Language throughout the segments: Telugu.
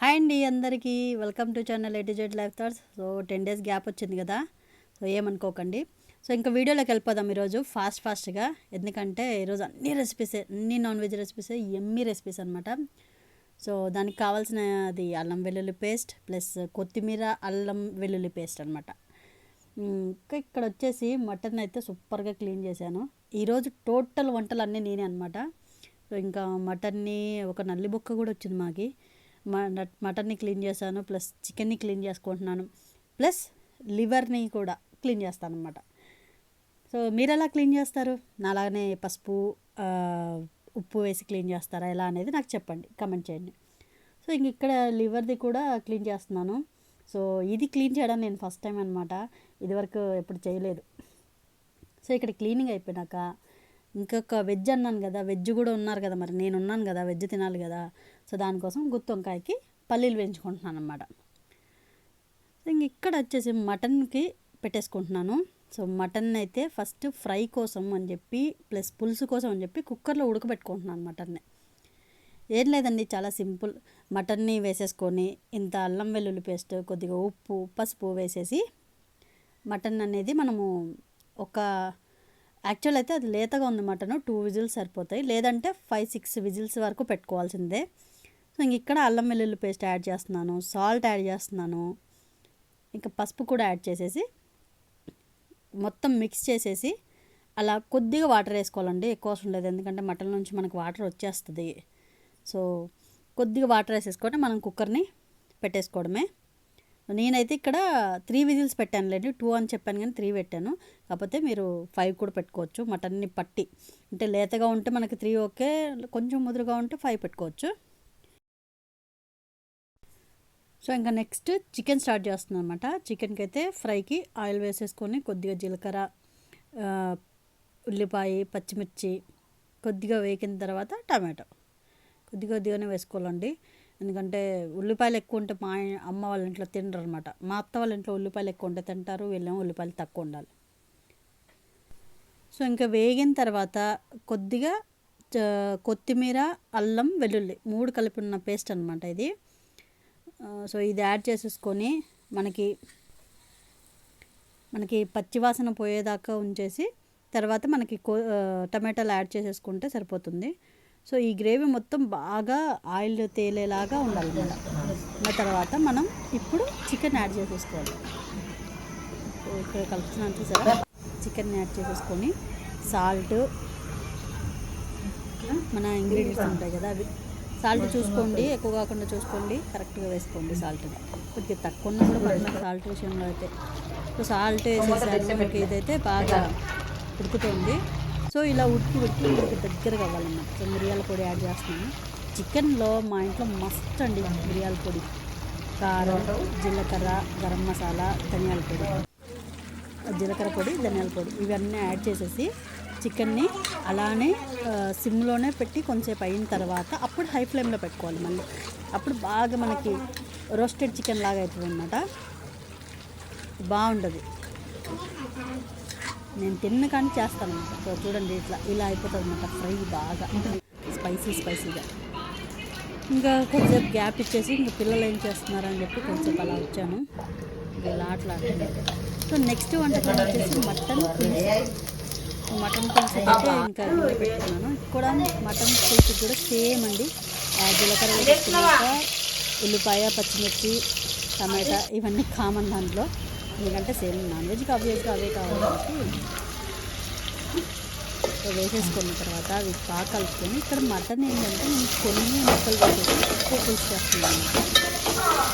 హాయ్ అండి అందరికీ welcome to channel A to Z life thoughts. So 10 days gap వచ్చింది కదా, సో ఏమనుకోకండి. సో ఇంకా వీడియోలోకి వెళ్ళిపోదాం ఈరోజు ఫాస్ట్గా. ఎందుకంటే ఈరోజు అన్ని రెసిపీసే, అన్ని నాన్ వెజ్ రెసిపీసే, ఎమ్మీ రెసిపీస్ అనమాట. సో దానికి కావాల్సినది అల్లం వెల్లుల్లి పేస్ట్ ప్లస్ కొత్తిమీర అల్లం వెల్లుల్లి పేస్ట్ అనమాట. ఇంకా ఇక్కడ వచ్చేసి మటన్ అయితే సూపర్గా క్లీన్ చేశాను. ఈరోజు టోటల్ వంటలు అన్నీ నేనే అనమాట. సో ఇంకా మటన్ని ఒక నల్లి బొక్క కూడా వచ్చింది మాకి. మటన్ని క్లీన్ చేశాను, ప్లస్ చికెన్ని క్లీన్ చేసుకుంటున్నాను, ప్లస్ లివర్ని కూడా క్లీన్ చేస్తాను అనమాట. సో మీరు ఎలా క్లీన్ చేస్తారు? నాలాగనే పసుపు ఉప్పు వేసి క్లీన్ చేస్తారా ఎలా అనేది నాకు చెప్పండి, కమెంట్ చేయండి. సో ఇంక ఇక్కడ లివర్ది కూడా క్లీన్ చేస్తున్నాను. సో ఇది క్లీన్ చేయడం నేను ఫస్ట్ టైం అనమాట, ఇదివరకు ఎప్పుడు చేయలేదు. సో ఇక్కడ క్లీనింగ్ అయిపోయినాక ఇంకొక వెజ్ అన్నాను కదా, వెజ్ కూడా ఉన్నారు కదా, మరి నేను ఉన్నాను కదా, వెజ్ తినాలి కదా. సో దానికోసం గుత్తి వంకాయకి పల్లీలు వేయించుకుంటున్నాను అన్నమాట. సో ఇంక ఇక్కడ వచ్చేసి మటన్కి పెట్టేసుకుంటున్నాను. సో మటన్ అయితే ఫస్ట్ ఫ్రై కోసం అని చెప్పి ప్లస్ పులుసు కోసం అని చెప్పి కుక్కర్లో ఉడకబెట్టుకుంటున్నాను మటన్ని. ఏం లేదండి, చాలా సింపుల్. మటన్ని వేసేసుకొని ఇంత అల్లం వెల్లుల్లి పేస్ట్, కొద్దిగా ఉప్పు పసుపు వేసేసి మటన్ అనేది మనము యాక్చువల్ అయితే అది లేతగా ఉంది మటన్, 2 విజిల్స్ సరిపోతాయి, లేదంటే 5-6 విజిల్స్ వరకు పెట్టుకోవాల్సిందే. సో ఇంక ఇక్కడ అల్లం వెల్లుల్లి పేస్ట్ యాడ్ చేస్తున్నాను, సాల్ట్ యాడ్ చేస్తున్నాను, ఇంకా పసుపు కూడా యాడ్ చేసేసి మొత్తం మిక్స్ చేసేసి అలా కొద్దిగా వాటర్ వేసుకోవాలండి, ఎక్కువ అవసరం లేదు, ఎందుకంటే మటన్ నుంచి మనకు వాటర్ వచ్చేస్తుంది. సో కొద్దిగా వాటర్ వేసేసుకొని మనం కుక్కర్ని పెట్టేసుకోవడమే. నేనైతే ఇక్కడ 3 విజిల్స్ పెట్టాను లేండి, 2 అని చెప్పాను కానీ 3 పెట్టాను. కాకపోతే మీరు 5 కూడా పెట్టుకోవచ్చు, మటన్ని పట్టి. అంటే లేతగా ఉంటే మనకి 3 ఓకే, కొంచెం ముదురుగా ఉంటే 5 పెట్టుకోవచ్చు. సో ఇంకా నెక్స్ట్ చికెన్ స్టార్ట్ చేస్తున్నాను అనమాట. చికెన్కి అయితే ఫ్రైకి ఆయిల్ వేసేసుకొని కొద్దిగా జీలకర్ర, ఉల్లిపాయ, పచ్చిమిర్చి కొద్దిగా వేగిన తర్వాత టమాటో కొద్దిగానే వేసుకోవాలండి. ఎందుకంటే ఉల్లిపాయలు ఎక్కువ ఉంటే మా అమ్మ వాళ్ళ ఇంట్లో తినరు అనమాట. మా అత్త వాళ్ళ ఇంట్లో ఉల్లిపాయలు ఎక్కువ ఉంటే తింటారు, వీళ్ళేమో ఉల్లిపాయలు తక్కువ ఉండాలి. సో ఇంకా వేగిన తర్వాత కొద్దిగా కొత్తిమీర అల్లం వెల్లుల్లి 3 కలిపి ఉన్న పేస్ట్ అనమాట ఇది. సో ఇది యాడ్ చేసేసుకొని మనకి పచ్చివాసన పోయేదాకా ఉంచేసి తర్వాత మనకి టమాటాలు యాడ్ చేసేసుకుంటే సరిపోతుంది. సో ఈ గ్రేవీ మొత్తం బాగా ఆయిల్ తేలేలాగా ఉండాలన్నమాట. ఆ తర్వాత మనం ఇప్పుడు చికెన్ యాడ్ చేసేసుకోవాలి. సో ఇక్కడ కలుపుతున్నాను చూసారా, చికెన్ యాడ్ చేసేసుకొని సాల్ట్, మన ఇంగ్రీడియంట్స్ ఉంటాయి కదా అవి సాల్ట్ చూసుకోండి, ఎక్కువ కాకుండా చూసుకోండి, కరెక్ట్గా వేసుకోండి. సాల్ట్ని కొద్దిగా తక్కువ ఉన్నా కూడా పర్లేదు సాల్ట్ విషయంలో అయితే. సో సాల్ట్ వేసేసాను, మనకి ఇదైతే బాగా ఉడుకుతుంది. సో ఇలా ఉడికి మనకి దగ్గరగా అవ్వాలన్నమాట. సో మిరియాల పొడి యాడ్ చేస్తున్నాను. చికెన్లో మా ఇంట్లో మస్ట్ అండి మిరియాల పొడి, కారం, జీలకర్ర, గరం మసాలా, ధనియాల పొడి, జీలకర్ర పొడి, ధనియాల పొడి ఇవన్నీ యాడ్ చేసేసి చికెన్ని అలానే సిమ్లోనే పెట్టి కొంచెంసేపు అయిన తర్వాత అప్పుడు హై ఫ్లేమ్లో పెట్టుకోవాలి. మళ్ళీ అప్పుడు బాగా మనకి రోస్టెడ్ చికెన్ లాగా అవుతుంది అన్నమాట, బాగుంటుంది. నేను తిన్న కానీ చేస్తాను అనమాట. సో చూడండి ఇలా అయిపోతుంది అనమాట ఫ్రై, బాగా స్పైసీగా. ఇంకా కొంచెంసేపు గ్యాప్ ఇచ్చేసి ఇంకా పిల్లలు ఏం చేస్తున్నారని చెప్పి కొంచెంసేపు అలా వచ్చాను, ఇలా ఆటలాడుతున్నాను. సో నెక్స్ట్ వంటకం వచ్చేసి మటన్ పులుసు అయితే ఇంకా గిన్నె పెట్టుకున్నాను. కూడా మటన్ పులుసు కూడా సేమ్ అండి, జీలకర్ర వేసుకున్నాక ఉల్లిపాయ, పచ్చిమిర్చి, టమాటా ఇవన్నీ కామన్ దాంట్లో, ఎందుకంటే సేమ్ నాన్ వెజ్కి ఆబ్వియస్గా అవే కావాలి. సో వేసేసుకున్న తర్వాత అవి బాగా కలుపుకొని ఇక్కడ మటన్ ఏంటంటే నేను కొన్ని ముక్కలు వేసేసి ఎక్కువ పులుసు చేస్తున్నాను.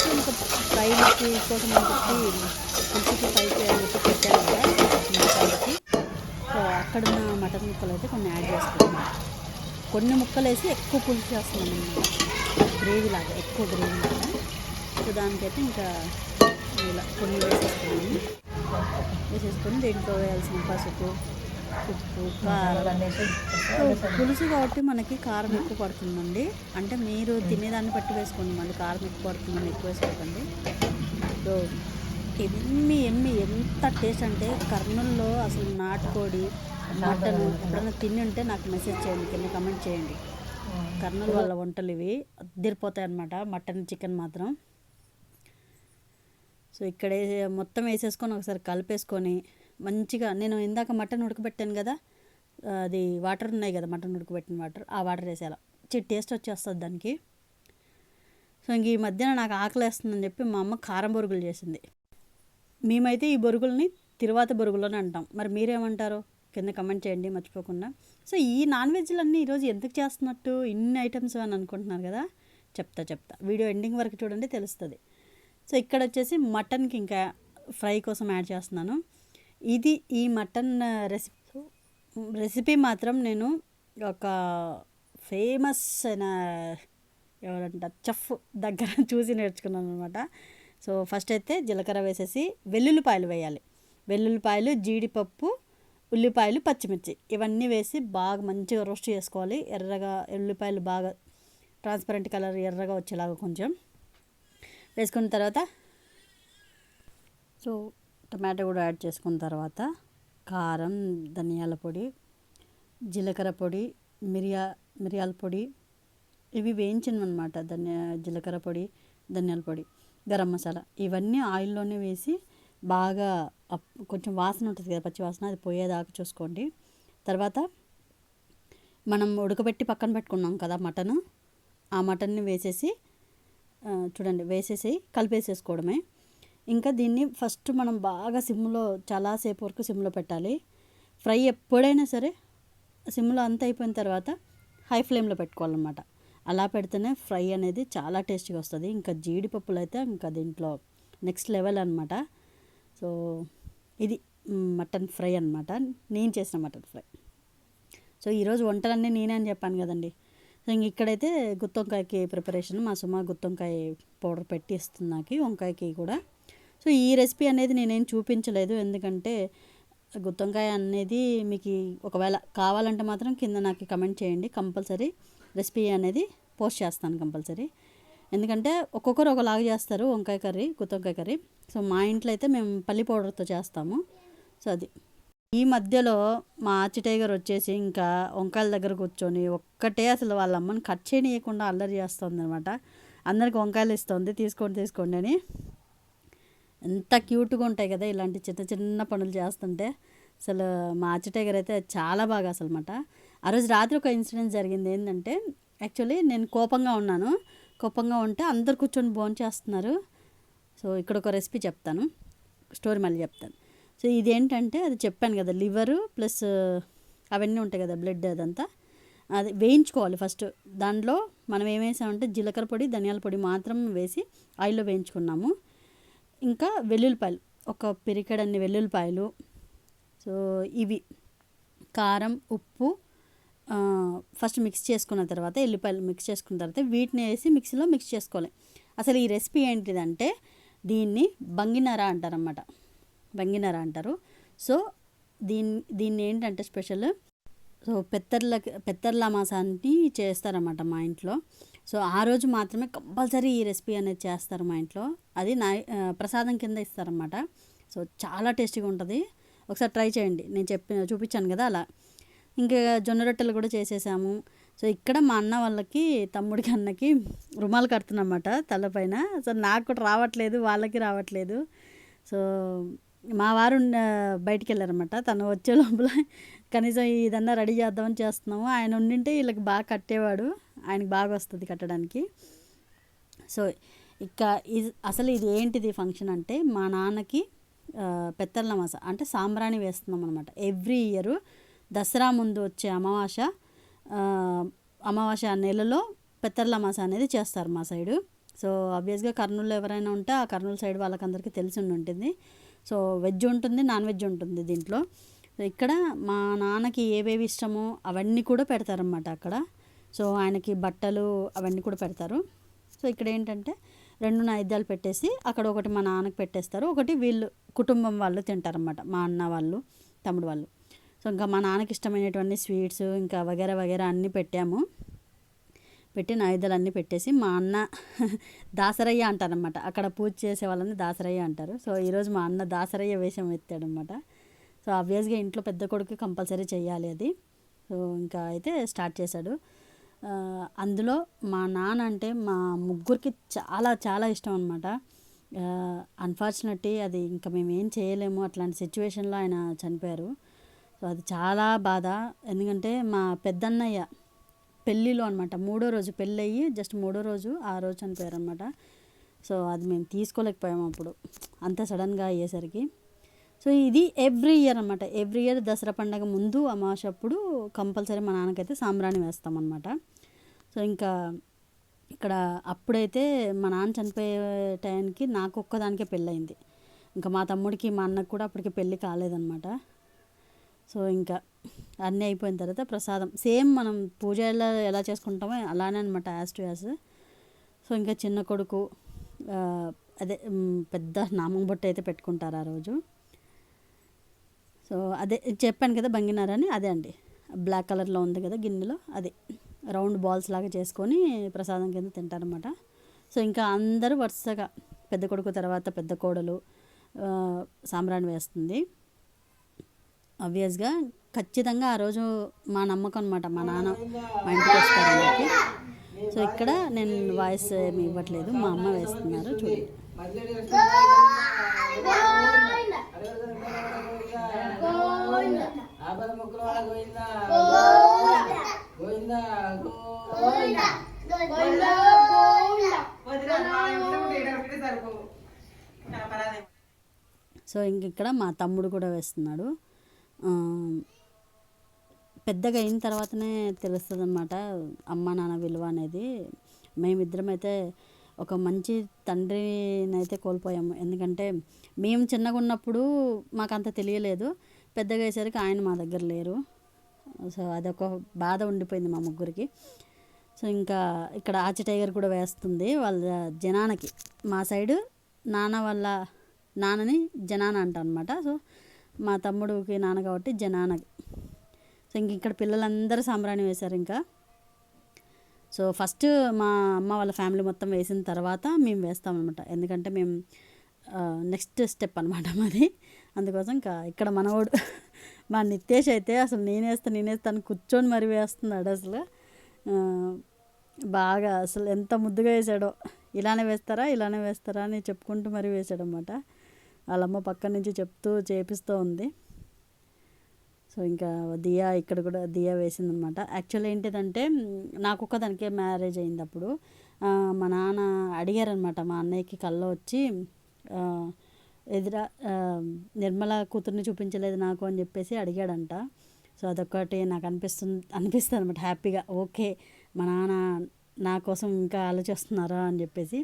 సో ఇంకా ఫ్రైకి కోసం అని చెప్పి పులుసుకి ఫ్రైకి అని చెప్పి పెట్టాను కదా మటన్కి. సో అక్కడున్న మటన్ ముక్కలు అయితే కొన్ని యాడ్ చేసుకుంటున్నాను. కొన్ని ముక్కలు వేసి ఎక్కువ పులుసు చేస్తున్నాను అన్నమాట, గ్రేవీ లాగా, ఎక్కువ గ్రేవీ లాగా. సో దానికైతే ఇంకా ఇలా కొన్ని వేసేసుకొని దీంట్లో వేయాల్సిన పసుపు, ఉప్పు, కారం. పులుసు కాబట్టి మనకి కారం ఎక్కువ పడుతుందండి, అంటే మీరు తినేదాన్ని బట్టి వేసుకోండి, మళ్ళీ కారం ఎక్కువ పడుతుందని ఎక్కువ వేసుకోకండి. సో ఎమ్మి ఎంత టేస్ట్ అంటే కర్నూలులో అసలు నాటుకోడి మటన్ ఎప్పుడైనా తిని ఉంటే నాకు మెసేజ్ చేయండి, కింద కమెంట్ చేయండి. కర్నూలు వాళ్ళ వంటలు ఇవి అదిరిపోతాయి అన్నమాట, మటన్ చికెన్ మాత్రం. సో ఇక్కడ మొత్తం వేసేసుకొని ఒకసారి కలిపేసుకొని మంచిగా, నేను ఇందాక మటన్ ఉడకబెట్టాను కదా, అది వాటర్ ఉన్నాయి కదా, మటన్ ఉడకబెట్టిన వాటర్, ఆ వాటర్ వేసేయాలి. టేస్ట్ వచ్చేస్తుంది దానికి. సో ఇంక ఈ మధ్యన నాకు ఆకలేస్తుందని చెప్పి మా అమ్మ కారం బొరుగులు చేసింది. మేమైతే ఈ బొరుగుల్ని తిరువాత బొరుగులని అంటాం. మరి మీరేమంటారో కింద కమెంట్ చేయండి మర్చిపోకుండా. సో ఈ నాన్ వెజ్లన్నీ ఈరోజు ఎందుకు చేస్తున్నట్టు, ఇన్ని ఐటమ్స్ అని అనుకుంటున్నారు కదా, చెప్తా వీడియో ఎండింగ్ వరకు చూడండి, తెలుస్తుంది. సో ఇక్కడ వచ్చేసి మటన్కి ఇంకా ఫ్రై కోసం యాడ్ చేస్తున్నాను. ఇది ఈ మటన్ రెసిపీ మాత్రం నేను ఒక ఫేమస్ అయిన ఎవరంట చెఫ్ దగ్గర చూసి నేర్చుకున్నాను అనమాట. సో ఫస్ట్ అయితే జీలకర్ర వేసేసి వెల్లుల్లిపాయలు వేయాలి. వెల్లుల్లిపాయలు, జీడిపప్పు, ఉల్లిపాయలు, పచ్చిమిర్చి ఇవన్నీ వేసి బాగా మంచిగా రోస్ట్ చేసుకోవాలి. ఎర్రగా ఉల్లిపాయలు బాగా ట్రాన్స్పరెంట్ కలర్ ఎర్రగా వచ్చేలాగా కొంచెం వేసుకున్న తర్వాత, సో టమాటో కూడా యాడ్ చేసుకున్న తర్వాత కారం, ధనియాల పొడి, జీలకర్ర పొడి, మిరియాల పొడి ఇవి వేయించినవన్నమాట. జీలకర్ర పొడి, ధనియాల పొడి, గరం మసాలా ఇవన్నీ ఆయిల్లోనే వేసి బాగా కొంచెం వాసన ఉంటుంది కదా, పచ్చి వాసన, అది పోయేదాకా చూసుకోండి. తర్వాత మనం ఉడకబెట్టి పక్కన పెట్టుకున్నాం కదా మటన్, ఆ మటన్ని వేసేసి చూడండి వేసేసి కలిపేసేసుకోవడమే. ఇంకా దీన్ని ఫస్ట్ మనం బాగా సిమ్లో చాలాసేపు వరకు సిమ్లో పెట్టాలి. ఫ్రై ఎప్పుడైనా సరే సిమ్లో అంత అయిపోయిన తర్వాత హై ఫ్లేమ్లో పెట్టుకోవాలన్నమాట. అలా పెడితేనే ఫ్రై అనేది చాలా టేస్టీగా వస్తుంది. ఇంకా జీడిపప్పులు అయితే ఇంకా దీంట్లో నెక్స్ట్ లెవెల్ అనమాట. సో ఇది మటన్ ఫ్రై అనమాట, నేను చేసిన మటన్ ఫ్రై. సో ఈరోజు వంటలన్నీ నేనే అని చెప్పాను కదండి. సో ఇంక ఇక్కడైతే గుత్తొంకాయకి ప్రిపరేషన్, మా సుమ గుత్తొంకాయ పౌడర్ పెట్టి ఇస్తుంది నాకు, వంకాయకి కూడా. సో ఈ రెసిపీ అనేది నేనేం చూపించలేదు, ఎందుకంటే గుత్తొంకాయ అనేది మీకు ఒకవేళ కావాలంటే మాత్రం కింద నాకు కమెంట్ చేయండి, కంపల్సరీ రెసిపీ అనేది పోస్ట్ చేస్తాను కంపల్సరీ. ఎందుకంటే ఒక్కొక్కరు ఒకలాగా చేస్తారు వంకాయ కర్రీ, గుత్తొంకాయ కర్రీ. సో మా ఇంట్లో అయితే మేము పల్లి పౌడర్తో చేస్తాము. సో అది ఈ మధ్యలో మా ఆచి టైగర్ వచ్చేసి ఇంకా వంకాయల దగ్గర కూర్చొని ఒక్కటే అసలు వాళ్ళ అమ్మని కట్ చేయనీయకుండా అల్లరి చేస్తుంది అనమాట. అందరికి వంకాయలు ఇస్తుంది, తీసుకోండి అని. ఎంత క్యూట్గా ఉంటాయి కదా ఇలాంటి చిన్న చిన్న పనులు చేస్తుంటే. అసలు మా ఆచి టైగర్ అయితే చాలా బాగా అసలు అన్నమాట. ఆ రోజు రాత్రి ఒక ఇన్సిడెంట్ జరిగింది. ఏంటంటే యాక్చువల్లీ నేను కోపంగా ఉంటే అందరు కూర్చొని భోంచేస్తున్నారు. సో ఇక్కడ ఒక రెసిపీ చెప్తాను, స్టోరీ మళ్ళీ చెప్తాను. సో ఇదేంటంటే అది చెప్పాను కదా, లివరు ప్లస్ అవన్నీ ఉంటాయి కదా, బ్లడ్ అదంతా అది వేయించుకోవాలి ఫస్ట్. దాంట్లో మనం ఏం వేసామంటే జీలకర్ర పొడి, ధనియాల పొడి మాత్రం వేసి ఆయిల్లో వేయించుకున్నాము. ఇంకా వెల్లుల్లిపాయలు, ఒక పిరికెడన్ని వెల్లుల్లిపాయలు, సో ఇవి కారం, ఉప్పు ఫస్ట్ మిక్స్ చేసుకున్న తర్వాత, ఎల్లిపాయలు మిక్స్ చేసుకున్న తర్వాత వీటిని వేసి మిక్సీలో మిక్స్ చేసుకోవాలి. అసలు ఈ రెసిపీ ఏంటిదంటే దీన్ని బంగినర అంటారన్నమాట, బంగినర అంటారు. సో దీన్ని ఏంటంటే స్పెషల్, సో పెత్తర్ల మాసాన్ని చేస్తారన్నమాట మా ఇంట్లో. సో ఆ రోజు మాత్రమే కంపల్సరీ ఈ రెసిపీ అనేది చేస్తారు మా ఇంట్లో. అది ప్రసాదం కింద ఇస్తారన్నమాట. సో చాలా టేస్టీగా ఉంటుంది, ఒకసారి ట్రై చేయండి. నేను చూపించాను కదా అలా. ఇంకా జొన్న రొట్టెలు కూడా చేసేసాము. సో ఇక్కడ మా అన్న వాళ్ళకి, తమ్ముడికి, అన్నకి రుమాలు కడుతున్నమాట తలపైన. సో నాకు కూడా రావట్లేదు, వాళ్ళకి రావట్లేదు. సో మా వారు బయటికి వెళ్ళారన్నమాట. తను వచ్చే లోపల కనీసం ఇదన్నా రెడీ చేద్దామని చేస్తున్నాము. ఆయన ఉండింటే వీళ్ళకి బాగా కట్టేవాడు, ఆయనకి బాగా వస్తుంది కట్టడానికి. సో అసలు ఇది ఏంటిది ఫంక్షన్ అంటే, మా నాన్నకి పెత్తర్ల మాస అంటే సాంబ్రాణి వేస్తున్నాం అనమాట. ఎవ్రీ ఇయర్ దసరా ముందు వచ్చే అమావాస్య నెలలో పెత్తర్ల మాస అనేది చేస్తారు మా సైడు. సో ఆబ్వియస్గా కర్నూలులో ఎవరైనా ఉంటే ఆ కర్నూలు సైడ్ వాళ్ళకందరికీ తెలిసి ఉంటుంది. సో వెజ్ ఉంటుంది, నాన్ వెజ్ ఉంటుంది దీంట్లో. సో ఇక్కడ మా నాన్నకి ఏవేవి ఇష్టమో అవన్నీ కూడా పెడతారన్నమాట అక్కడ. సో ఆయనకి బట్టలు అవన్నీ కూడా పెడతారు. సో ఇక్కడ ఏంటంటే 2 నైవేద్యాలు పెట్టేసి అక్కడ ఒకటి మా నాన్నకి పెట్టేస్తారు, ఒకటి వీళ్ళు కుటుంబం వాళ్ళు తింటారన్నమాట, మా అన్న వాళ్ళు, తమ్ముడు వాళ్ళు. సో ఇంకా మా నాన్నకి ఇష్టమైనటువంటి స్వీట్స్ ఇంకా వగేరా అన్నీ పెట్టి నైవేద్యాలు అన్నీ పెట్టేసి, మా అన్న దాసరయ్య అంటారనమాట, అక్కడ పూజ చేసే వాళ్ళని దాసరయ్య అంటారు. సో ఈరోజు మా అన్న దాసరయ్య వేషం ఎత్తాడనమాట. సో ఆబ్వియస్గా ఇంట్లో పెద్ద కొడుకు కంపల్సరీ చేయాలి అది. సో ఇంకా అయితే స్టార్ట్ చేశాడు. అందులో మా నాన్న అంటే మా ముగ్గురికి చాలా చాలా ఇష్టం అనమాట. అన్ఫార్చునేట్లీ అది ఇంకా మేము ఏం చేయలేము, అట్లాంటి సిచ్యువేషన్లో ఆయన చనిపోయారు. సో అది చాలా బాధ. ఎందుకంటే మా పెద్దన్నయ్య పెళ్ళిలో అనమాట, మూడో రోజు పెళ్ళయ్యి జస్ట్ మూడో రోజు ఆ రోజు చనిపోయారు అనమాట. సో అది మేము తీసుకోలేకపోయాము అప్పుడు, అంత సడన్గా అయ్యేసరికి. సో ఇది ఎవ్రీ ఇయర్ అనమాట. ఎవ్రీ ఇయర్ దసరా పండగ ముందు అమావాస్య అప్పుడు కంపల్సరీ మా నాన్నకైతే సాంబ్రాణి వేస్తామన్నమాట. సో ఇంకా ఇక్కడ అప్పుడైతే మా నాన్న చనిపోయే టైంకి నాకు ఒక్కదానికే పెళ్ళయింది. ఇంకా మా తమ్ముడికి మా అన్నకు కూడా అప్పటికి పెళ్ళి కాలేదన్నమాట. సో ఇంకా అన్నీ అయిపోయిన తర్వాత ప్రసాదం సేమ్ మనం పూజ ఎలా చేసుకుంటామో అలానే అనమాట, యాజ్ టు యాజ్. సో ఇంకా చిన్న కొడుకు అదే పెద్ద నామం బొట్టు అయితే పెట్టుకుంటారు ఆ రోజు. సో అదే చెప్పాను కదా బంగినారని, అదే అండి బ్లాక్ కలర్లో ఉంది కదా గిన్నెలో, అది రౌండ్ బాల్స్ లాగా చేసుకొని ప్రసాదం కింద తింటారనమాట. సో ఇంకా అందరూ వరుసగా పెద్ద కొడుకు తర్వాత పెద్ద కోడలు సాంబ్రాణి వేస్తుంది. ఆబ్వియస్గా ఖచ్చితంగా ఆ రోజు మా నమ్మకం అనమాట, మా నాన్న మా ఇంటికి వస్తారని. సో ఇక్కడ నేను వాయిస్ ఏమి ఇవ్వట్లేదు, మా అమ్మ వేస్తున్నారు చూడండి. సో ఇంక ఇక్కడ మా తమ్ముడు కూడా వేస్తున్నాడు. పెద్దగా అయిన తర్వాతనే తెలుస్తుంది అన్నమాట అమ్మ నాన్న విలువ అనేది. మేమిద్దరం అయితే ఒక మంచి తండ్రిని అయితే కోల్పోయాము. ఎందుకంటే మేము చిన్నగా ఉన్నప్పుడు మాకు అంత తెలియలేదు, పెద్దగా అయ్యేసరికి ఆయన మా దగ్గర లేరు. సో అదొక బాధ ఉండిపోయింది మా ముగ్గురికి. సో ఇంకా ఇక్కడ ఆచి టైగర్ కూడా వేస్తుంది వాళ్ళ జనానకి. మా సైడు నాన్న వాళ్ళ నాన్నని జనాన అంటాం అనమాట. సో మా తమ్ముడికి నాన్న కాబట్టి జనానకి. సో ఇంక ఇక్కడ పిల్లలందరూ సాంబ్రాణి వేశారు ఇంకా. సో ఫస్ట్ మా అమ్మ వాళ్ళ ఫ్యామిలీ మొత్తం వేసిన తర్వాత మేము వేస్తామన్నమాట. ఎందుకంటే మేము నెక్స్ట్ స్టెప్ అనమాట మాది. అందుకోసం ఇంకా ఇక్కడ మనవాడు మా నితేష్ అయితే అసలు నేనేస్తాను కూర్చొని మరి వేస్తున్నాడు. అసలు బాగా అసలు ఎంత ముద్దుగా వేసాడో. ఇలానే వేస్తారా అని చెప్పుకుంటూ మరి వేసాడనమాట. వాళ్ళమ్మ పక్క నుంచి చెప్తూ చేపిస్తూ ఉంది. సో ఇంకా దియా ఇక్కడ కూడా దియా వేసిందనమాట. యాక్చువల్లీ ఏంటిదంటే నాకు ఒక్కదానికే మ్యారేజ్ అయింది అప్పుడు. మా నాన్న అడిగారనమాట, మా అన్నయ్యకి కల్లో వచ్చి నిర్మల కూతుర్ని చూపించలేదు నాకు అని చెప్పేసి అడిగాడంట. సో అదొక్కటి నాకు అనిపిస్తుంది అనమాట హ్యాపీగా. ఓకే మా నాన్న నా కోసం ఇంకా ఆలోచిస్తున్నారా అని చెప్పేసి.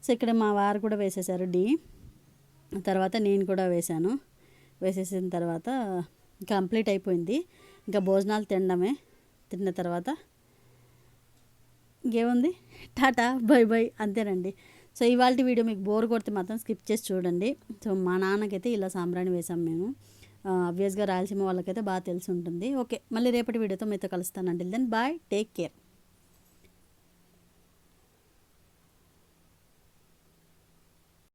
సో ఇక్కడ మా వారు కూడా వేసేసారు డి. తర్వాత నేను కూడా వేశాను. వేసేసిన తర్వాత కంప్లీట్ అయిపోయింది. ఇంకా భోజనాలు తిన్న తర్వాత ఇంకేముంది, టాటా బై బై అంతేనండి. సో ఇవాళ వీడియో మీకు బోర్ కొడితే మాత్రం స్కిప్ చేసి చూడండి. సో మా నాన్నకైతే ఇలా సాంబ్రాణి వేసాం మేము. ఆబ్వియస్గా రాయలసీమ వాళ్ళకైతే బాగా తెలిసి ఉంటుంది. ఓకే, మళ్ళీ రేపటి వీడియోతో మీతో కలుస్తానండి. Then bye, take care.